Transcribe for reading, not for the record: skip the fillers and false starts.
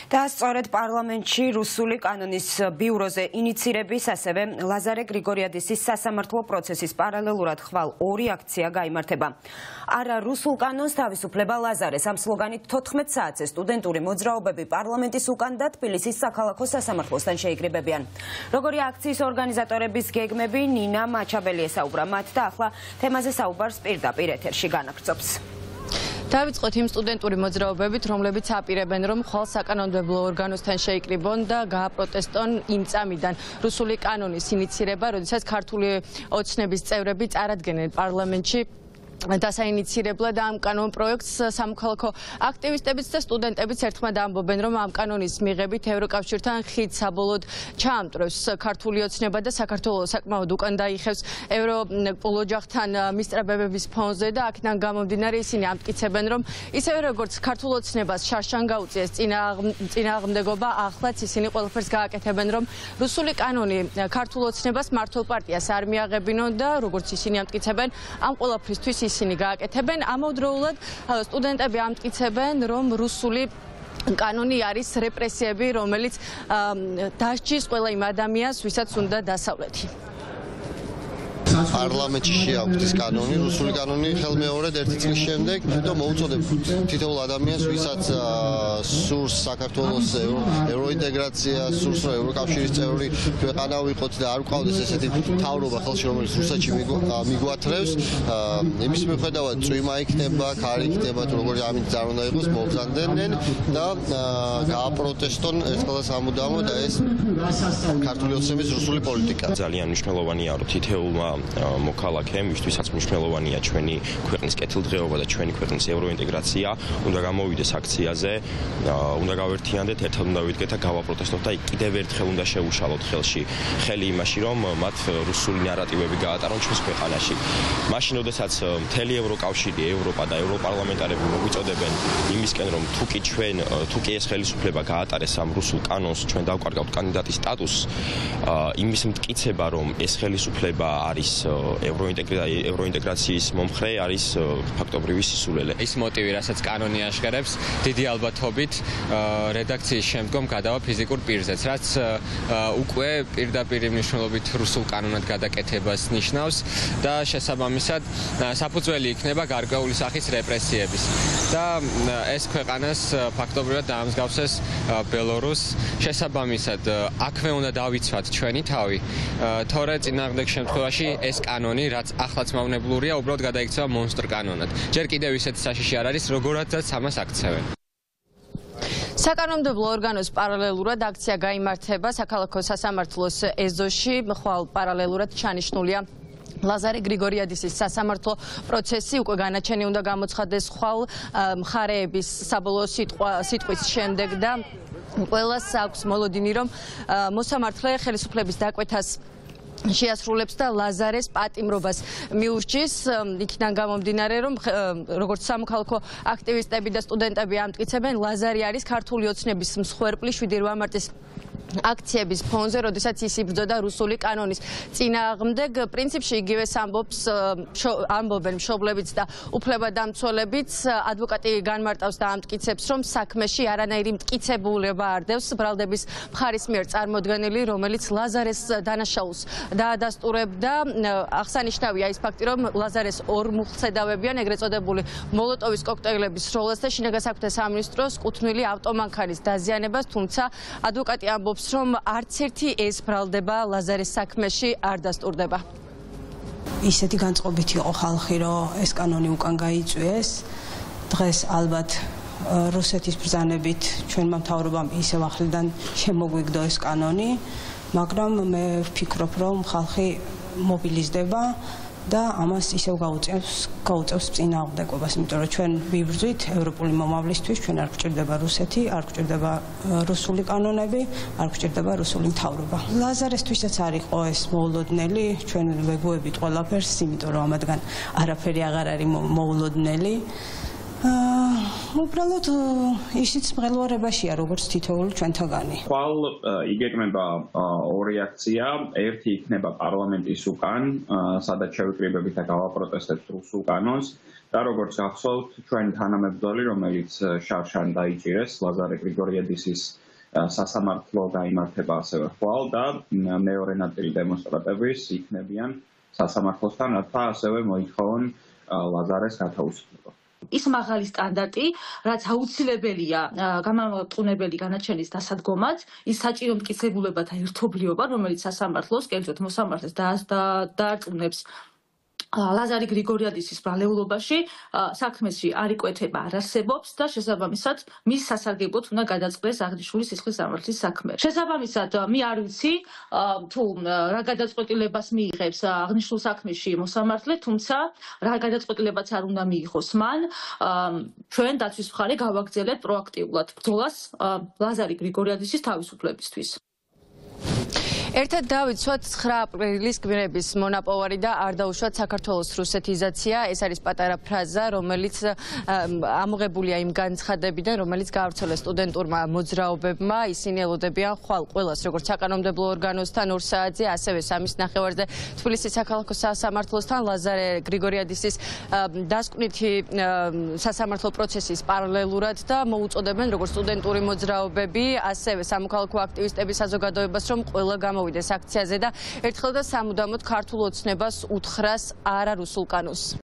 და სწორედ პარლამენტში რუსული კანონის ბიუროზე ინიცირების, ასევე ლაზარე გრიგორიადისის სასამართლო პროცესის პარალელურად ხვალ ორი აქცია გაიმართება. არა რუსულ კანონს თავისუფლება ლაზარეს ამ სლოგანით 14 საათზე სტუდენტური მოძრაობები პარლამენტის უკან და თბილისის საქალაქო სასამართლოსთან შეიკრიბებიან. როგორი აქციის ორგანიზატორების გეგმები ნინა მაჩაბელი ესაუბრა მათ და ახლა თემაზე საუბარს პირდაპირ ეთერში განაგრძობს. დავიწყოთ იმ სტუდენტური მოძრაობებით, რომლებიც აპირებენ, რომ ხვალ საკანონმდებლო ორგანოსთან შეიკრიბონ და გააპროტესტონ იმ წამიდან რუსული კანონის ინიცირება, როდესაც ქართული ოცნების წევრები წარადგენენ პარლამენტში დასაინიცირებლად ამ კანონ პროექტს სამოქალაქო აქტივისტებიც და სტუდენტებიც ერთმანეთს ამბობენ, რომ ამ კანონის მიღებით ევროკავშირთან ხიდს საბოლოოდ ჩაამტვრევს ქართული ოცნება და საქართველოს საკმაოდ უკან დაიხევს ევროპულ ოჯახთან მისწრებების ფონზე და აქედან გამომდინარე ისინი ამტკიცებენ, რომ ისევე როგორც ქართულ ოცნებას შარშან გაუწიეს წინააღმდეგობა, ახლაც ისინი ყველაფერს გააკეთებენ, რომ რუსული კანონი ქართულ ოცნებას მართლ პარტიას არ მიაღებინონ და როგორც ისინი ამტკიცებენ, ამ ყველაფრისთვის ისინი გააკეთებენ. ამავდროულად სტუდენტები ამტკიცებენ, რომ რუსული კანონი არის რეპრესიები, რომელიც დასჯის ყველა იმ ადამიანს, ვისაც უნდა დასავლეთი. პარლამენტში შეაქვთ ის კანონი, რუსული კანონი ხელმეორედ ერთი წლის შემდეგ და მოუწოდებ თითოეულ ადამიანს, ვისაც სურს საქართველოს ევროინტეგრაცია, სურს რომ ევროკავშირის წევრი ქვეყანა ვიყოთ და არ გვყავდეს ესეთი მთავრობა ხელში, რომელიც რუსეთში მიგვათრევს, იმის მიუხედავად წვიმა იქნება, ქარი იქნება, როგორი ამით არ უნდა იყოს, მოგზავნდნენ და გააპროტესტონ ერთხელ და სამუდამოდ და ეს ქართული ოცნების რუსული პოლიტიკა. ძალიან მნიშვნელოვანია, რომ თითოეულმა მოქალაქემ, ვისთვისაც მნიშვნელოვანია ჩვენი ქვეყნის კეთილდღეობა და ჩვენი ქვეყნის ევროინტეგრაცია, უნდა გამოვიდეს აქციაზე, უნდა გავერთიანდეთ, ერთად უნდა ვიდგეთ და გავაპროტესტოთ და კიდევ ერთხელ უნდა შევუშალოთ ხელი იმაში, რომ მათ რუსული ნარატივები გაატარონ ჩვენს ქვეყანაში. მაშინ, როდესაც მთელი ევროკავშირი, ევროპა და ევროპარლამენტარები მოგვიწოდებენ იმისკენ, რომ თუ კი ეს ხელისუფლება გაატარეს ამ რუსულ კანონს, ჩვენ დავკარგავთ კანდიდატის სტატუსს, იმის მტკიცება, რომ ეს ხელისუფლება არის ევროინტეგრაციის მომხრე, არის ფაქტობრივი სისულელე. ის მოტივი, რასაც კანონი აშკარებს, დიდი ალბათობით რედაქციის შემდგომ გადავა ფიზიკურ პირზეც, რაც უკვე პირდაპირ მნიშვნელობით რუსულ კანონად გადაკეთებას ნიშნავს და შესაბამისად საფუძველი იქნება გარკვეული სახის რეპრესიების. და ეს ქვეყანას ფაქტობრივად დაამსგავსეს ბელორუსს. შესაბამისად, აქვე უნდა დავიცვათ ჩვენი თავი, თორე წინააღმდეგ შემთხვევაში ეს კანონი, რაც ახლაც მავნებლურია, უბრალოდ გადაიქცევა მონსტრ კანონად. ჯერ კიდევ ისეთი საშიში არ არის, როგორადაც ამას აქცევენ. საკანონმდებლო ორგანოს პარალელურად აქცია გაიმართება საქალაქო სასამართლოს ეზოში, ხვალ პარალელურად ჩანიშნულია ლაზარე გრიგორიადისის სასამართლო პროცესი, უკვე განაჩენი უნდა გამოცხადდეს ხვალ მხარეების საბოლოო სიტყვის შემდეგ და ყველას აქვს მოლოდინი, რომ მოსამართლე ხელისუფლების დაკვეთას შეასრულებს და ლაზარეს პატიმრობას მიურჩის. იქიდან გამომდინარე, რომ როგორც სამოქალაქო აქტივისტები და სტუდენტები ამტკიცებენ, ლაზარი არის ქართული ოცნების მსხვერპლი 7 მარტის აქციების ფონზე, როდესაც ის იბრძოდა რუსული კანონის წინააღმდეგ. პრინციპში იგივეს ამბობენ მშობლებიც და უფლებადამცველებიც. ადვოკატი განმარტავს და ამტკიცებს, რომ საქმეში არანაირი მტკიცებულება არ დევს ბრალდების მხარის მიერ წარმოდგენილი, რომელიც ლაზარეს დანაშაულს დაადასტურებდა. აღსანიშნავია ის ფაქტი, რომ ლაზარეს ორ მუხლცედავებიან ეგრეთ წოდებული მოლოტოვის კოქტეილების სროლას და შინაგან საქმეთა სამინისტროს კუთვნილი ავტომანქანის დაზიანებას, თუმცა ადვოკატი ამბობს, რომ არც ერთი ეს ბრალდება ლაზარეს საქმეში არ დასტურდება. ისეთი განწყობით იყო ხალხი, რომ ეს კანონი უკან გაიწვიეს. დღეს ალბათ რუსეთის ბრძანებით ჩვენმა მთავრობამ ისევ ახლიდან შემოგვიგდო ეს კანონი, მაგრამ მე ვფიქრობ, რომ ხალხი მობილიზდება და ამას ისევ გაუწევს წინააღმდეგობას, იმიტომ რომ ჩვენ ვიბრძვით ევროპული მომავლისთვის, ჩვენ არ გვჭირდება რუსეთი, არ გვჭირდება რუსული კანონები, არ გვჭირდება რუსული მთავრობა. ლაზარესთვისაც არ იყო ეს მოულოდნელი, ჩვენ ვეგუებით ყველაფერს, იმიტომ რომ ამათგან არაფერი აღარ არის მოულოდნელი. უბრალოდ ისიც მღელვარებაშია როგორც თითოეული ჩვენთაგანი. ხვალ იგეგმება ორი აქცია, ერთი იქნება პარლამენტის უკან, სადაც შევიკრიბებით და გავაპროტესტებთ რუსულ კანონს და როგორც გახსოვთ, ჩვენი თანამებრძოლი, რომელიც შარშან დაიჭირეს, ლაზარე გრიგორიადისის სასამართლო გაიმართება ასევე ხვალ და მეორე ნაწილი დემონსტრანტების იქნებიან სასამართლოსთან, რათა ასევე მოითხოვონ ლაზარეს გათავისუფლება. ის მაღალი სტანდარტი, რაც აუცილებელია გამამტყუნებელი განაჩენის დასადგომად, ის საჭირო მტკიცებულებათა ერთობლიობა, რომელიც სასამართლოს, კერძოდ მოსამართლეს დაარწმუნებს ლაზარე გრიგორიადისის ბრალეულობაში, საქმეში არ იკვეთება არ არსებობს და შესაბამისად მის სასარგებლოდ უნდა გადაწყდეს აღნიშნული სისხლის სამართლის საქმე. შესაბამისად მე არ ვიცი თუ რა გადაწყვეტილებას მიიღებს აღნიშნულ საქმეში მოსამართლე, თუმცა რა გადაწყვეტილებაც არ უნდა მიიღოს მან, ჩვენ დაცვის მხარე გავაგრძელებთ პროაქტიულად ბრძოლას ლაზარე გრიგორიადისის თავისუფლებისთვის. ერთად დავიცვათ 9 აპრილის გმირების მონაპოვარი და არ დაუშვათ საქართველოს რუსეთიზაცია. ეს არის პატარა ფრაზა, რომელიც ამოღებულია იმ განცხადებიდან, რომელიც გაავრცელეს სტუდენტურმა მოძრაობებმა. ისინი ელოდებიან ხვალ ყველას, როგორც საკანონმდებლო ორგანოსთან 2 საათზე, ასევე 3-ის ნახევარზე თბილისის საქალაქო სასამართლოსთან ლაზარე გრიგორიადისის დასკვნითი სასამართლო პროცესის პარალელურად და მოუწოდებენ როგორც სტუდენტური მოძრაობები, ასევე სამოქალაქო აქტივისტების საზოგადოებას, რომ ყველა გამოვიდეს აქციაზე და ერთხელ და სამუდამოდ ქართულ ოცნებას უთხრას არა რუსულ კანონს.